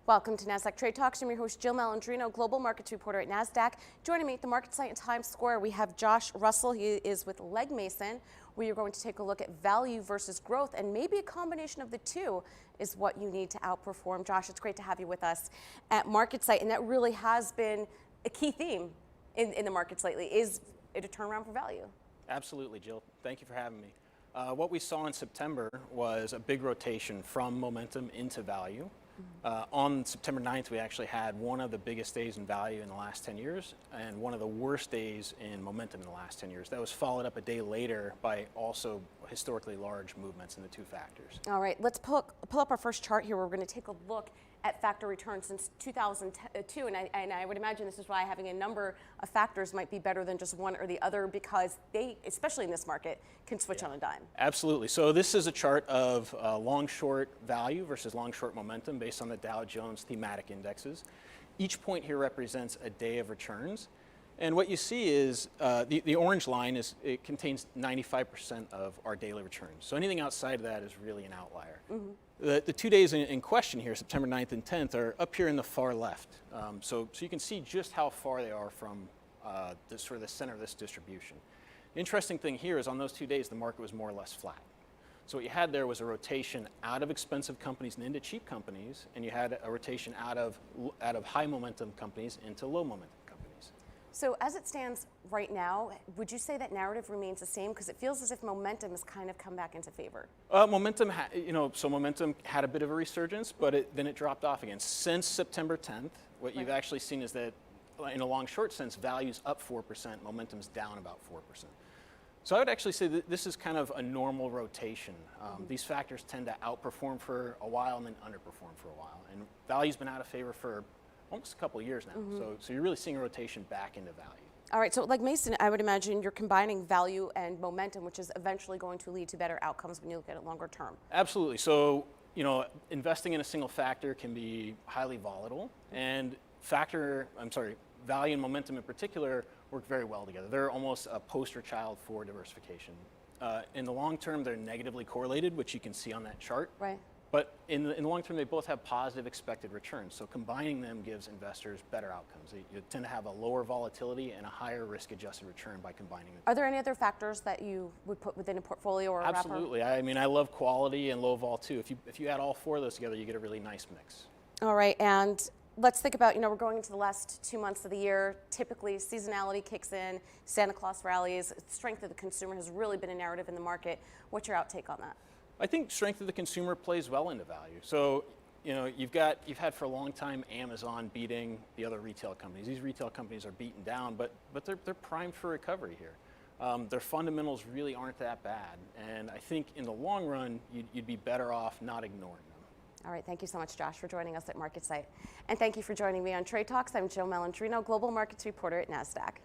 Welcome to Nasdaq Trade Talks. I'm your host, Jill Malandrino, global markets reporter at Nasdaq. Joining me at the market site in Times Square, we have Josh Russell. He is with Legg Mason. We are going to take a look at value versus growth, and maybe a combination of the two is what you need to outperform. Josh, it's great to have you with us at Market Site, and that really has been a key theme in the markets lately. Is it a turnaround for value? Absolutely, Jill. Thank you for having me. What we saw in September was a big rotation from momentum into value. On September 9th, we actually had one of the biggest days in value in the last 10 years and one of the worst days in momentum in the last 10 years. That was followed up a day later by also historically large movements in the two factors. All right, let's pull up our first chart here. We're going to take a look at factor returns since 2002, and I would imagine this is why having a number of factors might be better than just one or the other, because they, especially in this market, can switch on a dime. Absolutely. So this is a chart of long-short value versus long-short momentum based on the Dow Jones thematic indexes. Each point here represents a day of returns. And what you see is the orange line it contains 95% of our daily returns. So anything outside of that is really an outlier. The 2 days in question here, September 9th and 10th, are up here in the far left. So you can see just how far they are from the center of this distribution. The interesting thing here is on those 2 days, the market was more or less flat. So what you had there was a rotation out of expensive companies and into cheap companies, and you had a rotation out of high momentum companies into low momentum companies. So as it stands right now, would you say that narrative remains the same? Because it feels as if momentum has kind of come back into favor. Momentum had a bit of a resurgence, but then it dropped off again. Since September 10th, what you've actually seen is that in a long-short sense, value's up 4%, momentum's down about 4%. So I would actually say that this is kind of a normal rotation. These factors tend to outperform for a while and then underperform for a while. And value's been out of favor for almost a couple of years now. So you're really seeing a rotation back into value. All right, so like Mason, I would imagine you're combining value and momentum, which is eventually going to lead to better outcomes when you look at it longer term. Absolutely. So, investing in a single factor can be highly volatile, and value and momentum in particular work very well together. They're almost a poster child for diversification. In the long term, they're negatively correlated, which you can see on that chart. Right. But in the long term, they both have positive expected returns. So combining them gives investors better outcomes. You tend to have a lower volatility and a higher risk-adjusted return by combining them. Are there any other factors that you would put within a portfolio or a wrapper? Absolutely. I mean, I love quality and low vol too. If you add all four of those together, you get a really nice mix. All right, and let's think about, we're going into the last 2 months of the year. Typically, seasonality kicks in, Santa Claus rallies, strength of the consumer has really been a narrative in the market. What's your outtake on that? I think strength of the consumer plays well into value. So, you've had for a long time Amazon beating the other retail companies. These retail companies are beaten down, but they're primed for recovery here. Their fundamentals really aren't that bad, and I think in the long run, you'd be better off not ignoring them. All right, thank you so much, Josh, for joining us at Market Site. And thank you for joining me on Trade Talks. I'm Jill Malandrino, global markets reporter at Nasdaq.